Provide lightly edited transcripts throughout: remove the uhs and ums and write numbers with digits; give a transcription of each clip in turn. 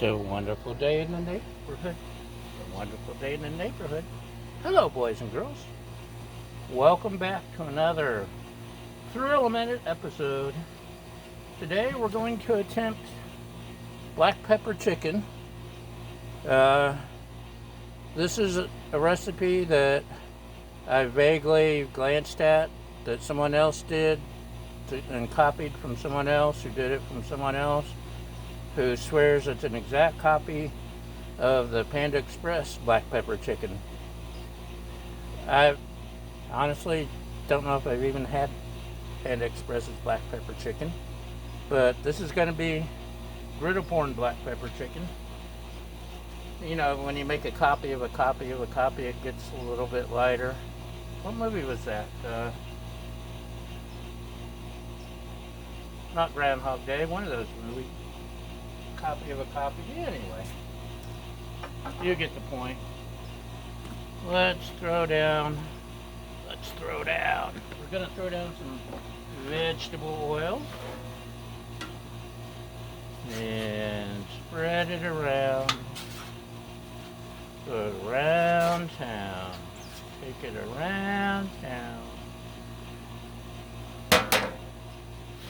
It's a wonderful day in the neighborhood. A wonderful day in the neighborhood. Hello, boys and girls. Welcome back to another Thrill-A-Minute episode. Today we're going to attempt black pepper chicken. This is a recipe that I vaguely glanced at that someone else did and copied from someone else who did it from someone else who swears it's an exact copy of the Panda Express black pepper chicken. I honestly don't know if I've even had Panda Express's black pepper chicken, but this is going to be griddle porn black pepper chicken. You know, when you make a copy of a copy of a copy, it gets a little bit lighter. What movie was that? Not Groundhog Day, one of those movies. Copy of a copy. Anyway, you get the point. Let's throw down. We're going to throw down some vegetable oil and spread it around. Go around town. Take it around town.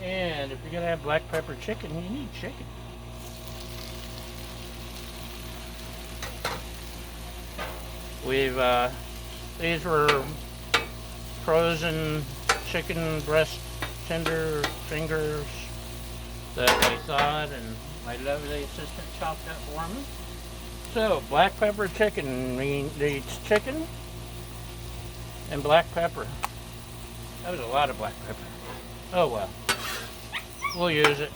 And if you're going to have black pepper chicken, you need chicken. These were frozen chicken breast tender fingers that I thawed and my lovely assistant chopped up for me. So, black pepper chicken needs chicken and black pepper. That was a lot of black pepper. Oh well. We'll use it.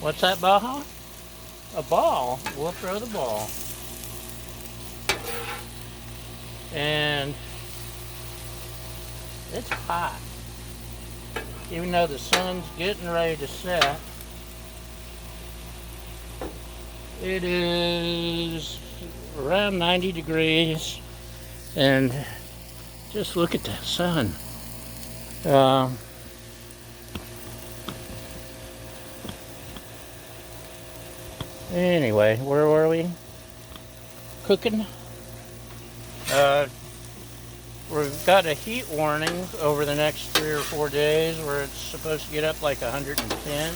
What's that, Baja? A ball. We'll throw the ball. And it's hot. Even though the sun's getting ready to set, it is around 90 degrees. And just look at that sun. Anyway, where were we? Cooking. We've got a heat warning over the next 3 or 4 days where it's supposed to get up like 110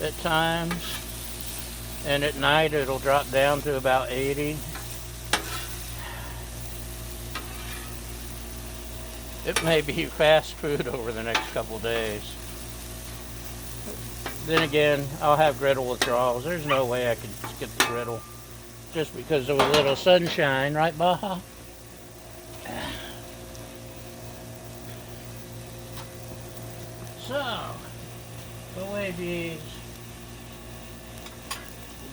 at times. And at night it'll drop down to about 80. It may be fast food over the next couple days. Then again, I'll have griddle withdrawals. There's no way I could skip the griddle just because of a little sunshine, right, Baja? So, go away, bees.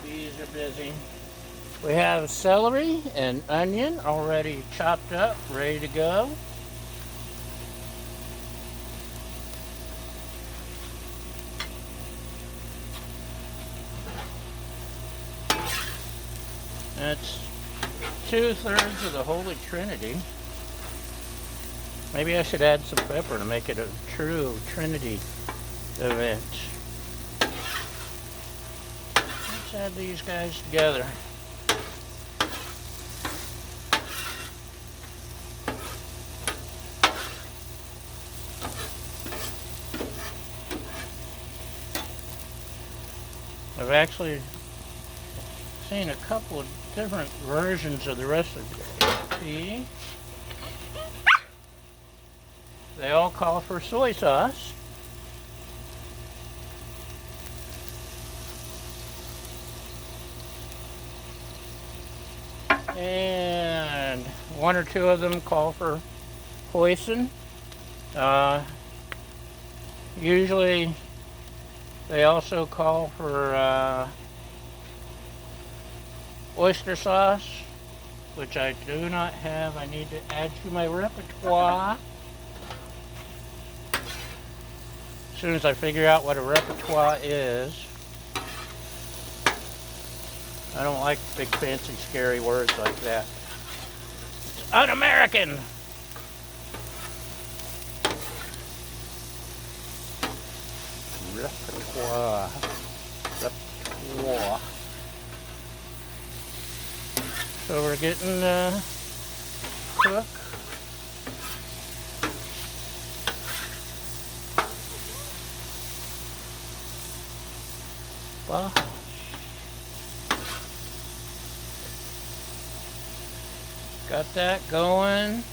The bees are busy. We have celery and onion already chopped up, ready to go. That's 2/3 of the Holy Trinity. Maybe I should add some pepper to make it a true Trinity event. Let's add these guys together. I've actually seen a couple of different versions of the recipe. They all call for soy sauce. And 1 or 2 of them call for hoisin. Usually they also call for oyster sauce, which I do not have. I need to add to my repertoire. As soon as I figure out what a repertoire is. I don't like big fancy scary words like that. It's un-American. repertoire. Repertoire. So we're getting cook. Wow. Got that going.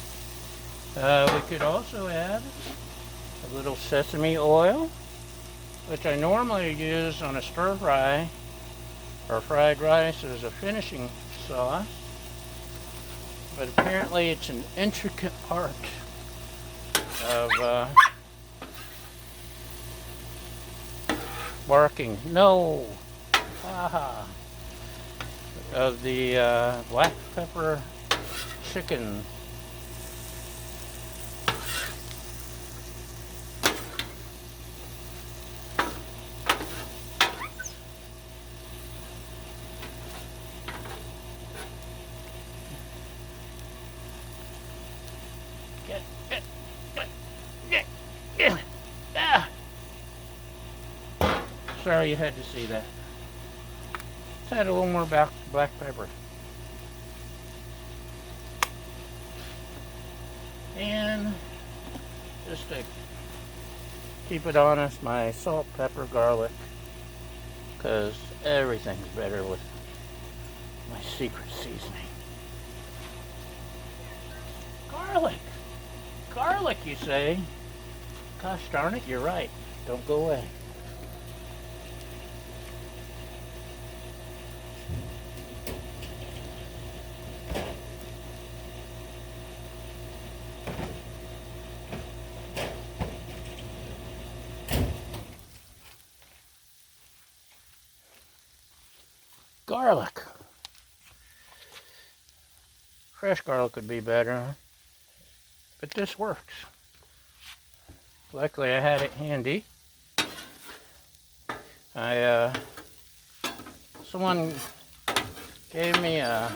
We could also add a little sesame oil, which I normally use on a stir fry or fried rice as a finishing sauce. But apparently it's an intricate part of barking. No! Haha! Of the black pepper chicken. Ah. Sorry you had to see that. Let's add a little more black pepper. And just to keep it honest, my salt, pepper, garlic, because everything's better with my secret seasoning. Garlic! Garlic, you say? Gosh darn it, you're right. Don't go away. Garlic. Fresh garlic would be better, but this works. Luckily I had it handy. Someone gave me a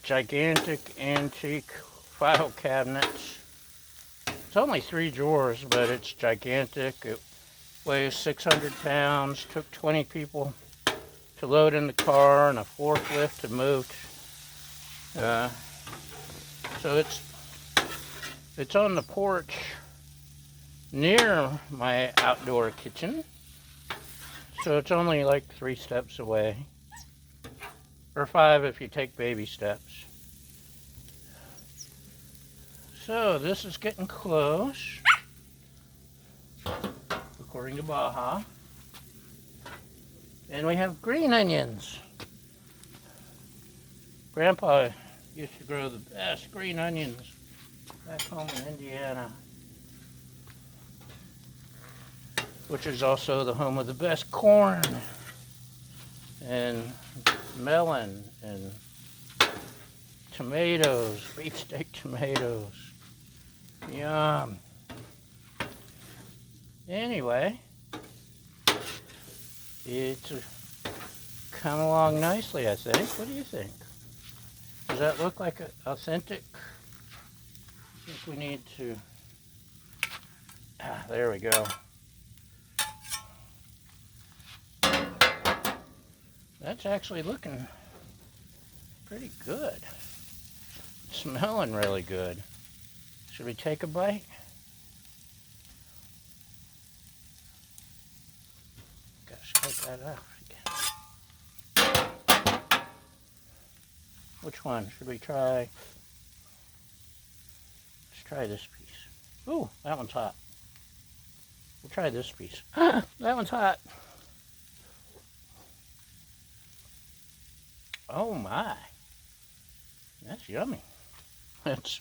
gigantic antique file cabinet. It's only 3 drawers, but it's gigantic. It weighs 600 pounds, took 20 people to load in the car and a forklift to move. So it's on the porch near my outdoor kitchen. So it's only like 3 steps away, or 5 if you take baby steps. So this is getting close, according to Baja. And we have green onions. Grandpa used to grow the best green onions back home in Indiana, which is also the home of the best corn and melon and tomatoes, beefsteak tomatoes. Yum. Anyway, it's come along nicely, I think. What do you think? Does that look like an authentic? I think we need to... there we go. That's actually looking pretty good. It's smelling really good. Should we take a bite? Gosh, cut that off again. Which one should we try? Let's try this piece. Ooh, that one's hot. We'll try this piece. That one's hot. Oh my. That's yummy. That's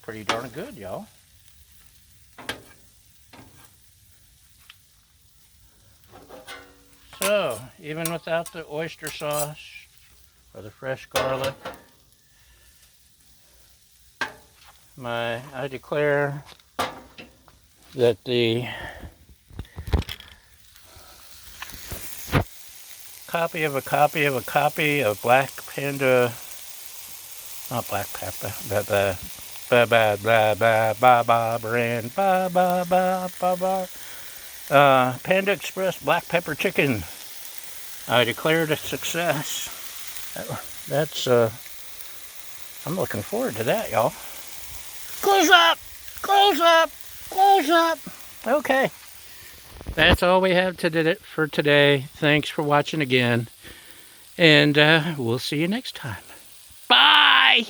pretty darn good, y'all. So, even without the oyster sauce or the fresh garlic, I declare that the copy of a copy of a copy of Black Panda, not Black Panda, but Ba ba ba ba ba ba brand ba ba ba ba ba. Panda Express black pepper chicken. I declare it a success. That's I'm looking forward to that, y'all. Close up! Close up! Close up! Okay. That's all we have for today. Thanks for watching again. And we'll see you next time. Bye!